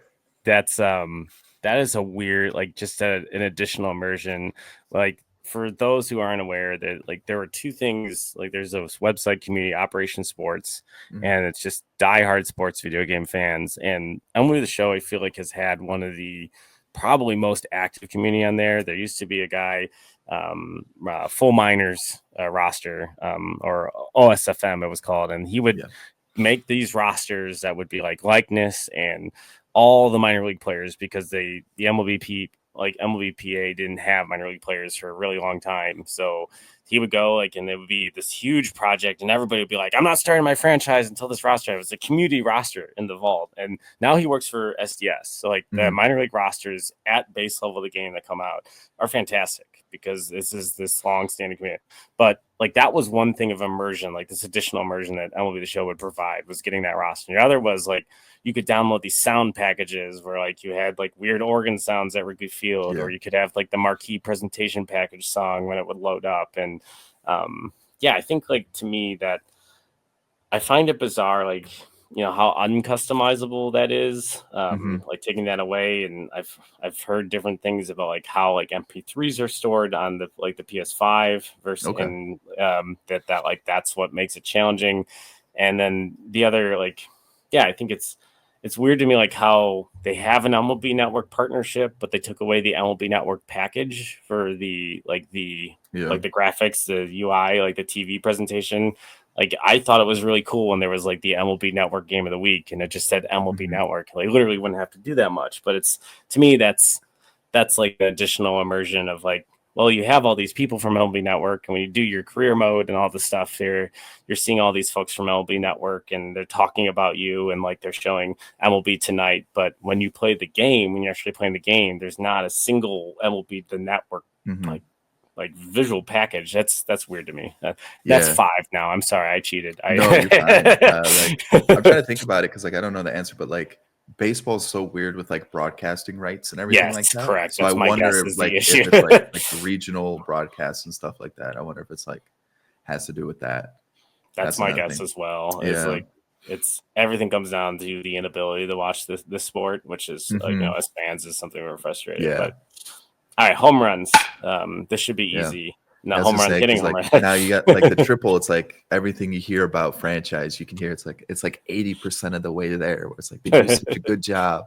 that's that is a weird, like just an additional immersion. Like for those who aren't aware, that like there were 2 things. Like there's this website community, Operation Sports, Mhm. and it's just diehard sports video game fans. And MLB The Show, I feel like, has had one of the probably most active community on there. There used to be a guy, Full Miners roster, or OSFM it was called, and he would Yeah. make these rosters that would be like likeness and all the minor league players, because the MLBPA didn't have minor league players for a really long time. So he would go like, and it would be this huge project, and everybody would be like, I'm not starting my franchise until this roster. It was a community roster in the vault. And now he works for SDS. So like the Mhm. minor league rosters at base level of the game that come out are fantastic, because this is this long standing community. But like that was one thing of immersion, like this additional immersion that MLB The Show would provide, was getting that roster. And the other was like you could download these sound packages where like you had like weird organ sounds at Wrigley Field, Yeah. or you could have like the marquee presentation package song when it would load up. And yeah, I think like to me that I find it bizarre, like, you know, how uncustomizable that is, Mhm. like taking that away. And I've heard different things about like how like MP3s are stored on the like the PS5 versus Okay. and that like that's what makes it challenging. And then the other, like, yeah, I think it's weird to me like how they have an MLB Network partnership, but they took away the MLB Network package for the Yeah. like the graphics, the UI, like the TV presentation. Like I thought it was really cool when there was like the MLB Network game of the week, and it just said MLB Mhm. Network. Like literally wouldn't have to do that much, but it's, to me, that's like the additional immersion of like, well, you have all these people from MLB Network, and when you do your career mode and all the stuff here, you're seeing all these folks from MLB Network, and they're talking about you, and like they're showing MLB Tonight. But when you play the game, when you're actually playing the game, there's not a single MLB The Network Mhm. like visual package. That's weird to me. That's Yeah. 5 now. I'm sorry, I cheated. No, you're fine. Like I'm trying to think about it because like I don't know the answer, but like baseball is so weird with like broadcasting rights and everything like Yes, that. correct. So That's I my wonder guess if is like the if issue. it's like the regional broadcasts and stuff like that. I wonder if it's like has to do with that. That's my another guess thing. as well. It's Yeah. like it's everything comes down to the inability to watch this sport, which is like, you know, as fans is something we're frustrated. Yeah. But all right, home runs. This should be Yeah. easy. I No was home gonna run, say, hitting 'cause, home like run. now you got like the triple. It's like everything you hear about franchise, you can hear it's like 80% of the way there. Where it's like they do such a good job,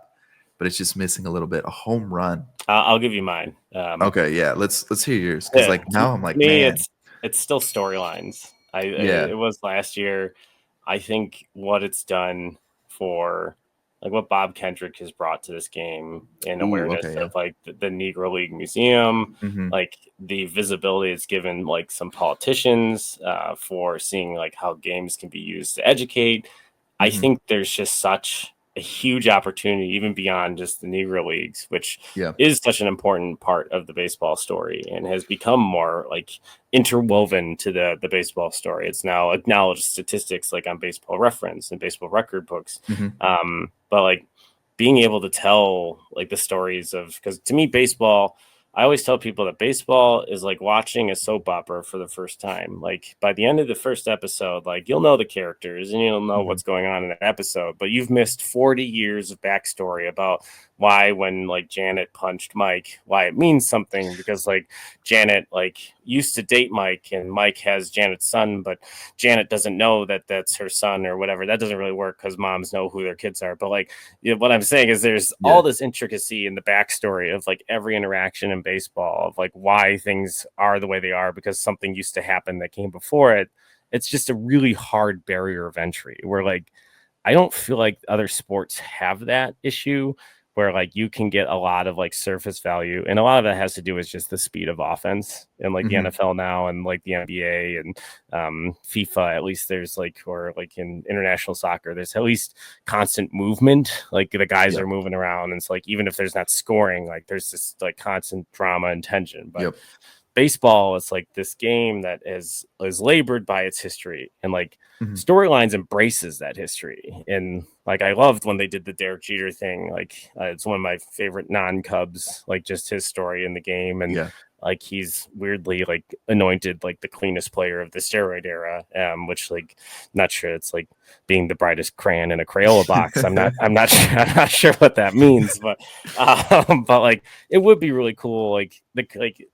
but it's just missing a little bit. A home run. I'll give you mine. Okay, yeah. Let's hear yours because like now I'm like, to me, man, it's still storylines. Yeah. It was last year. I think what it's done for like what Bob Kendrick has brought to this game in Ooh, awareness okay, yeah. of like the Negro League Museum, Mhm. like the visibility it's given like some politicians for seeing like how games can be used to educate. I Mhm. think there's just such a huge opportunity, even beyond just the Negro Leagues, which Yeah. is such an important part of the baseball story and has become more like interwoven to the baseball story. It's now acknowledged statistics like on Baseball Reference and baseball record books. Mhm. But like being able to tell like the stories of, because to me, baseball, I always tell people that baseball is like watching a soap opera for the first time. Like by the end of the first episode, like you'll know the characters and you'll know what's going on in the episode, but you've missed 40 years of backstory about why when like Janet punched Mike, why it means something, because like Janet like used to date Mike and Mike has Janet's son, but Janet doesn't know that that's her son or whatever. That doesn't really work because moms know who their kids are. But like what I'm saying is there's all this intricacy in the backstory of like every interaction in baseball of like why things are the way they are because something used to happen that came before it. It's just a really hard barrier of entry where like I don't feel like other sports have that issue where like you can get a lot of like surface value, and a lot of that has to do with just the speed of offense and like the NFL now and like the NBA and FIFA. At least there's like, or like in international soccer, there's at least constant movement. Like the guys are moving around, and it's like even if there's not scoring, like there's this like constant drama and tension. But baseball is like this game that is labored by its history, and like storylines embraces that history. And like I loved when they did the Derek Jeter thing. Like it's one of my favorite non-Cubs, like just his story in the game. And like he's weirdly like anointed like the cleanest player of the steroid era, which like not sure it's like being the brightest crayon in a Crayola box. I'm not sure what that means, but like it would be really cool. Like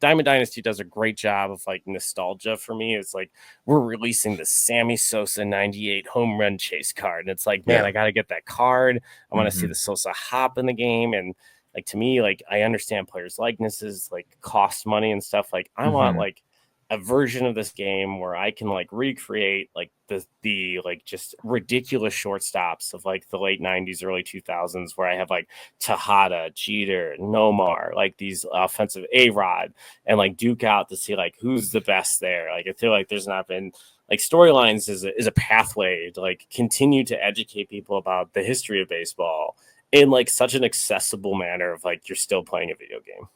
Diamond Dynasty does a great job of like nostalgia for me. It's like we're releasing the Sammy Sosa 98 home run chase card, and it's like, man, I got to get that card. I want to see the Sosa hop in the game. And like to me, like I understand players' likenesses like cost money and stuff. Like I want like a version of this game where I can like recreate like the like just ridiculous shortstops of like the late 90s, early 2000s, where I have like Tejada, Jeter, Nomar, like these offensive A-Rod, and like duke out to see like who's the best there. Like I feel like there's not been like storylines is a pathway to like continue to educate people about the history of baseball in like such an accessible manner of like you're still playing a video game.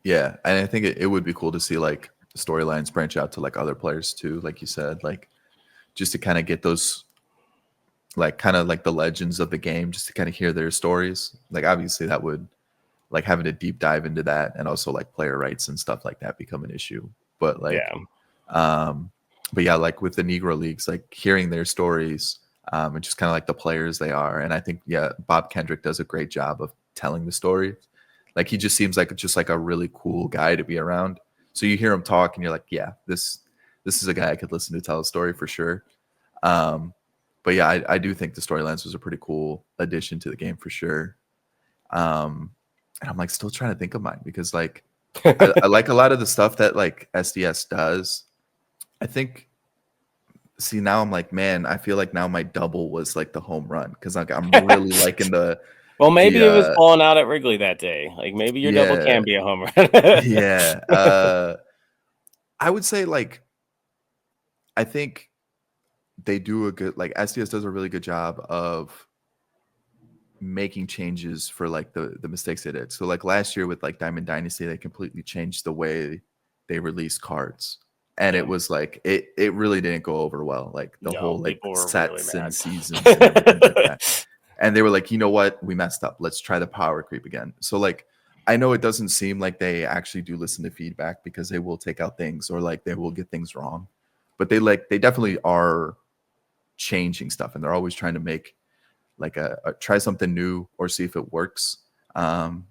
Yeah, and I think it would be cool to see like storylines branch out to like other players too, like you said, like just to kind of get those like kind of like the legends of the game, just to kind of hear their stories. Like obviously that would like having a deep dive into that, and also like player rights and stuff like that become an issue. But like but yeah, like with the Negro Leagues, like hearing their stories and just kind of like the players they are. And I think, Bob Kendrick does a great job of telling the story. Like he just seems like just like a really cool guy to be around. So you hear him talk and you're like, yeah, this is a guy I could listen to tell a story for sure. But yeah, I do think the storylines was a pretty cool addition to the game for sure. And I'm like still trying to think of mine because like I like a lot of the stuff that like SDS does. I think now I'm like, man, I feel like now my double was like the home run because like I'm really liking the. Well, maybe it was blowing out at Wrigley that day. Like maybe your double can be a home run. I would say like I think they do a good like SDS does a really good job of making changes for like the mistakes they did. So like last year with like Diamond Dynasty, they completely changed the way they released cards. And it was like it really didn't go over well, like the whole like sets really and seasons and everything like that. And they were like, you know what, we messed up. Let's try the power creep again. So like I know it doesn't seem like they actually do listen to feedback because they will take out things or like they will get things wrong. But they definitely are changing stuff, and they're always trying to make like a try something new or see if it works. And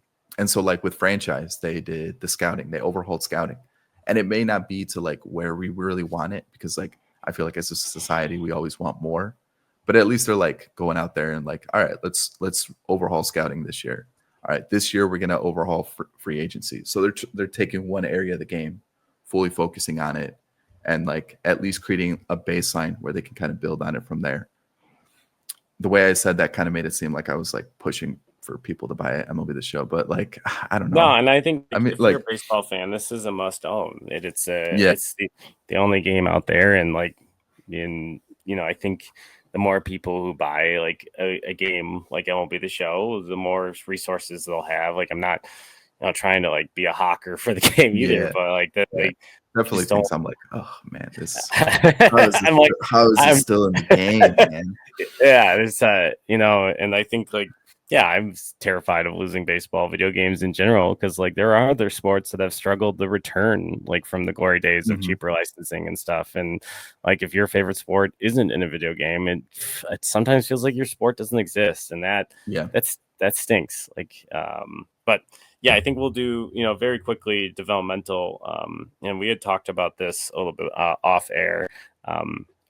so like with franchise, they did the scouting, they overhauled scouting. And it may not be to like where we really want it because like I feel like as a society we always want more, but at least they're like going out there and like, all right, let's overhaul scouting this year. All right, this year we're gonna overhaul free agency. So they're taking one area of the game, fully focusing on it, and like at least creating a baseline where they can kind of build on it from there. The way I said that kind of made it seem like I was like pushing for people to buy MLB The Show, but like I don't know. No, and I think I mean, if like, you're a baseball fan, this is a must own. It's the only game out there, and like I think the more people who buy like a game like MLB The Show, the more resources they'll have. Like I'm not trying to like be a hawker for the game either, but like that definitely thinks I'm like, oh man, this how is it still in the game, man? Yeah, there's and I think like Yeah, I'm terrified of losing baseball video games in general because like there are other sports that have struggled to return like from the glory days of Hmm. cheaper licensing and stuff. And like if your favorite sport isn't in a video game, it sometimes feels like your sport doesn't exist, and Yeah. that stinks. Like, but yeah, I think we'll do very quickly developmental. And we had talked about this a little bit off air.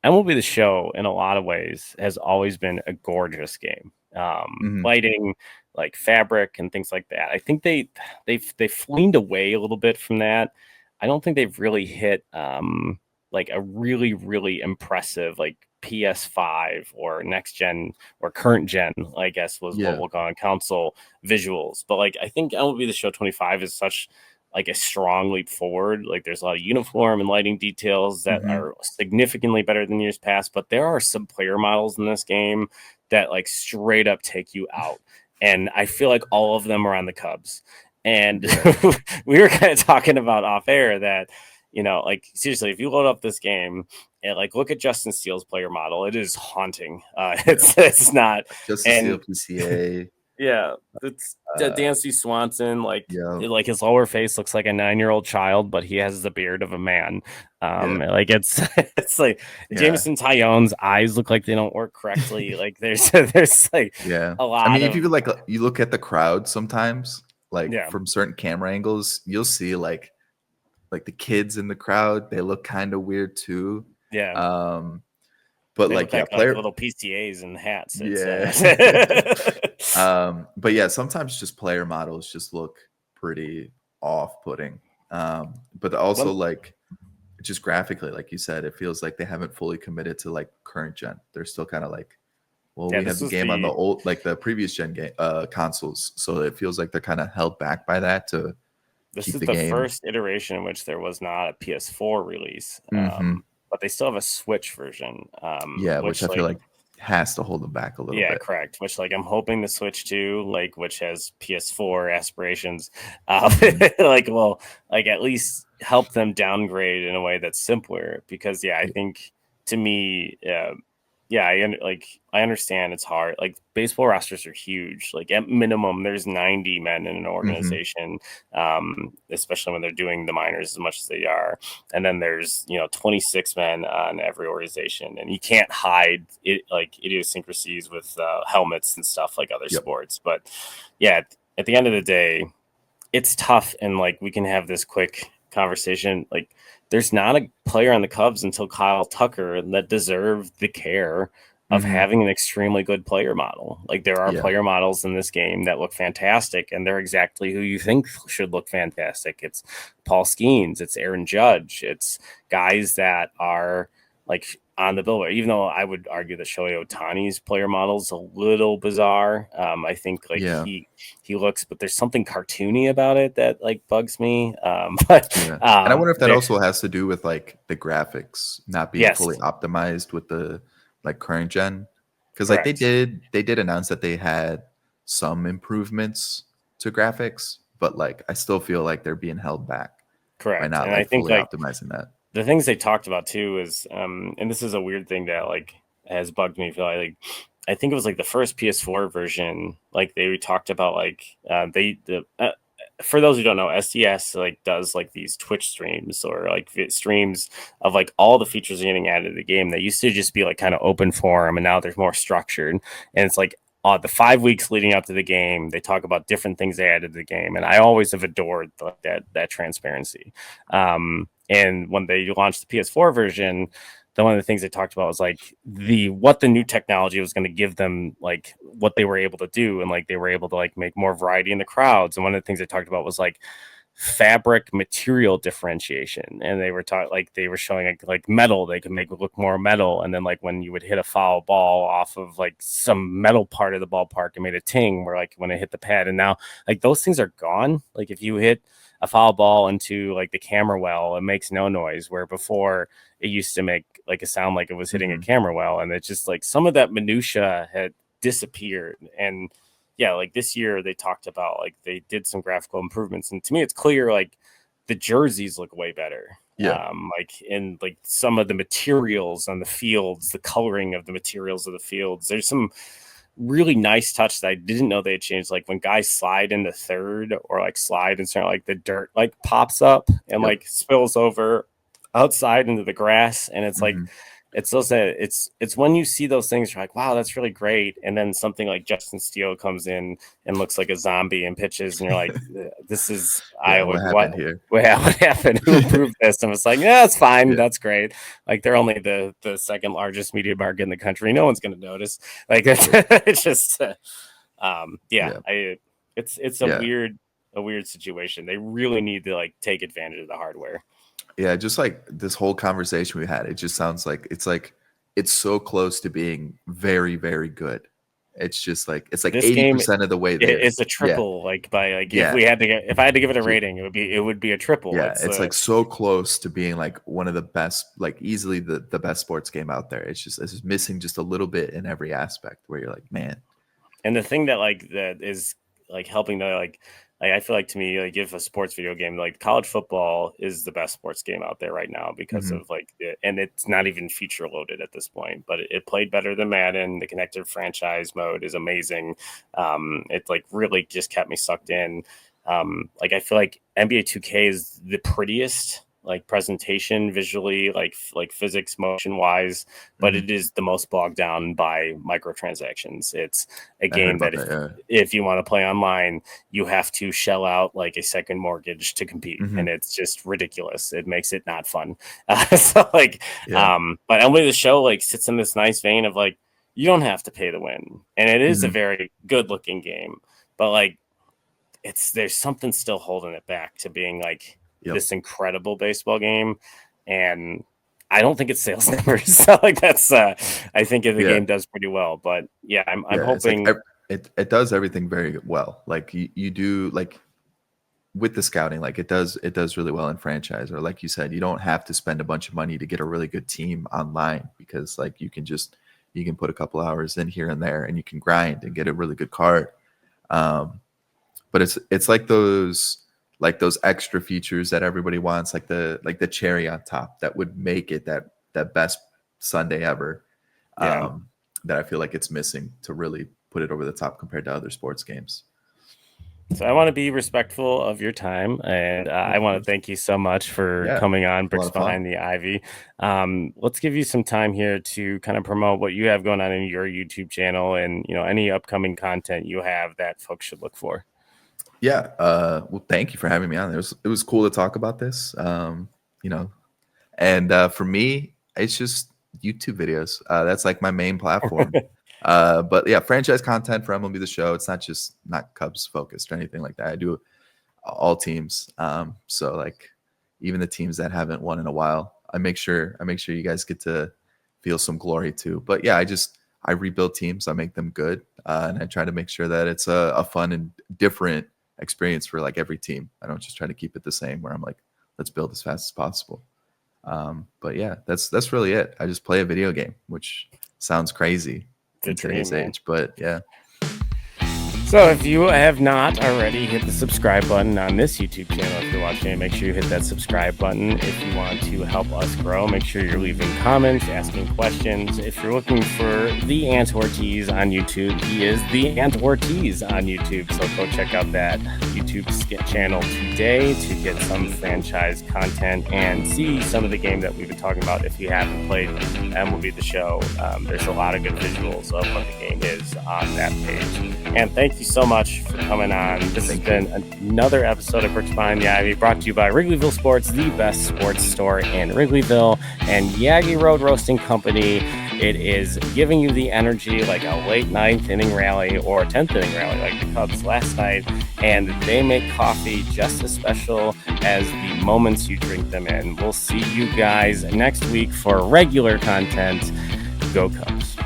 MLB The Show in a lot of ways has always been a gorgeous game. Hmm. Lighting, like fabric and things like that. I think they've leaned away a little bit from that. I don't think they've really hit like a really really impressive like PS5 or next gen or current gen, I guess was what Yeah. we'll call on console visuals. But like I think MLB The Show 25 is such like a strong leap forward. Like there's a lot of uniform and lighting details that Hmm. are significantly better than years past, but there are some player models in this game that like straight up take you out. And I feel like all of them are on the Cubs. And Yeah. we were kind of talking about off air that, like seriously, if you load up this game and like look at Justin Steele's player model, it is haunting. Yeah. It's not. Just to Steal And PCA. yeah, it's Dancy Swanson. Yeah. Like his lower face looks like a 9-year-old child, but he has the beard of a man. Yeah. Like it's it's like Yeah. Jameson Tyonne's eyes look like they don't work correctly. Like there's like Yeah. a lot I mean, of if you look at the crowd sometimes, like yeah, from certain camera angles, you'll see like the kids in the crowd, they look kind of weird too. yeah. Um, but They like look yeah, like player little PCAs and hats. yeah. It's But yeah, sometimes just player models just look pretty off-putting. But also one, like just graphically, like you said, it feels like they haven't fully committed to like current gen. They're still kind of like, well, yeah. we have This the was game on the the old, like the previous gen game consoles, so it feels like they're kind of held back by that to This keep is the the game. first iteration in which there was not a PS4 release, Hmm. but they still have a Switch version, Yeah, which which I feel like like has to hold them back a little yeah, bit. correct. Which like I'm hoping the Switch 2, like which has PS4 aspirations, Mhm. like will like at least help them downgrade in a way that's simpler. Because yeah, I Yeah. think to me, yeah, I understand it's hard. Like baseball rosters are huge. Like at minimum, there's 90 men in an Mhm. organization, especially when they're doing the minors as much as they are. And then there's 26 men on every organization, and you can't hide it like idiosyncrasies with helmets and stuff like other Yep. sports. But yeah, at the end of the day, it's tough, and like we can have this quick conversation. Like there's not a player on the Cubs until Kyle Tucker that deserved the care of Mhm. having an extremely good player model. Like there are Yeah. player models in this game that look fantastic, and they're exactly who you think should look fantastic. It's Paul Skeens, it's Aaron Judge, it's guys that are like on the billboard. Even though I would argue that Shohei Ohtani's player model is a little bizarre. I think like Yeah. he looks, but there's something cartoony about it that like bugs me. But Yeah. And I wonder if that there, also has to do with like the graphics not being yes, fully optimized with the like current gen. Because like correct, they did announce that they had some improvements to graphics, but like I still feel like they're being held back by correct. not And I like think fully like optimizing that. the things they talked about too is, and this is a weird thing that like has bugged me. Like I think it was like the first PS4 version. Like they talked about like for those who don't know, SDS like does like these Twitch streams or like streams of like all the features getting added to the game that used to just be like kind of open forum, and now there's more structured. And it's like the 5 weeks leading up to the game, they talk about different things they added to the game, and I always have adored that transparency. And when they launched the PS4 version, one of the things they talked about was like what the new technology was going to give them, like what they were able to do, and like they were able to like make more variety in the crowds. And one of the things they talked about was like fabric material differentiation, and they were they were showing like metal, they could make it look more metal, and then like when you would hit a foul ball off of like some metal part of the ballpark, it made a ting where like when it hit the pad. And now like those things are gone. Like if you hit a foul ball into like the camera well, it makes no noise, where before it used to make like a sound like it was hitting a camera well. And it's just like some of that minutia had disappeared. And yeah, like this year they talked about like they did some graphical improvements, and to me it's clear like the jerseys look way better. Yeah. Like in like some of the materials on the fields, the coloring of the materials of the fields, there's some really nice touch that I didn't know they had changed. Like when guys slide into third or like slide and start, like the dirt like pops up and like spills over outside into the grass, and it's like it's those it's when you see those things, you're like, wow, that's really great. And then something like Justin Steele comes in and looks like a zombie and pitches, and you're like, this is what happened here? What happened? Who approved this? And it's like, yeah, it's fine, that's great. Like they're only the second largest media market in the country. No one's gonna notice. Like it's just it's a weird situation. They really need to like take advantage of the hardware. Yeah, just like this whole conversation we had, it just sounds like it's so close to being very, very good. It's just like it's like 80% of the way there. It's a triple, like by like if I had to give it a rating, it would be a triple. Yeah, it's like so close to being like one of the best, like easily the best sports game out there. It's just missing just a little bit in every aspect where you're like, man. And the thing that is like helping to like I feel like to me, like if a sports video game, like college football is the best sports game out there right now because of like, and it's not even feature loaded at this point, but it played better than Madden. The connected franchise mode is amazing. It like really just kept me sucked in. Like I feel like NBA 2K is the prettiest like presentation visually, like physics motion wise, but it is the most bogged down by microtransactions. It's a game that if you want to play online, you have to shell out like a second mortgage to compete, and it's just ridiculous. It makes it not fun. So like, but MLB The Show like sits in this nice vein of like, you don't have to pay to win, and it is a very good looking game, but like there's something still holding it back to being like this incredible baseball game, and I don't think it's sales numbers. So like that's I think the game does pretty well, but I'm hoping like it does everything very well. Like you do like with the scouting, like it does really well in franchise, or like you said, you don't have to spend a bunch of money to get a really good team online, because like you can put a couple hours in here and there and you can grind and get a really good card. But it's like those extra features that everybody wants, like the cherry on top that would make it that best Sunday ever. That I feel like it's missing to really put it over the top compared to other sports games. So I want to be respectful of your time, and I want to thank you so much for coming on Bricks Behind the Ivy. Let's give you some time here to kind of promote what you have going on in your YouTube channel, and any upcoming content you have that folks should look for. Yeah. Well, thank you for having me on. It was cool to talk about this. And for me, it's just YouTube videos. That's like my main platform. But yeah, franchise content for MLB The Show. It's not Cubs focused or anything like that. I do all teams. So like even the teams that haven't won in a while, I make sure you guys get to feel some glory too. But yeah, I rebuild teams. I make them good. And I try to make sure that it's a fun and different experience for like every team. I don't just try to keep it the same where I'm like, let's build as fast as possible. But yeah, that's really it. I just play a video game, which sounds crazy in today's age, but yeah. So if you have not already, hit the subscribe button on this YouTube channel. If you're watching it, make sure you hit that subscribe button. If you want to help us grow, make sure you're leaving comments, asking questions. If you're looking for the Ant Ortiz on YouTube, he is the Ant Ortiz on YouTube. So go check out that YouTube channel today to get some franchise content and see some of the game that we've been talking about. If you haven't played MLB The Show, there's a lot of good visuals of what the game is on that page. And thank you so much for coming on. This has been another episode of Bricks Behind the Ivy, brought to you by Wrigleyville Sports, the best sports store in Wrigleyville, and Yaggy Road Roasting Company. It is giving you the energy like a late 9th inning rally or 10th inning rally like the Cubs last night, and they make coffee just as special as the moments you drink them in. We'll see you guys next week for regular content. Go Cubs.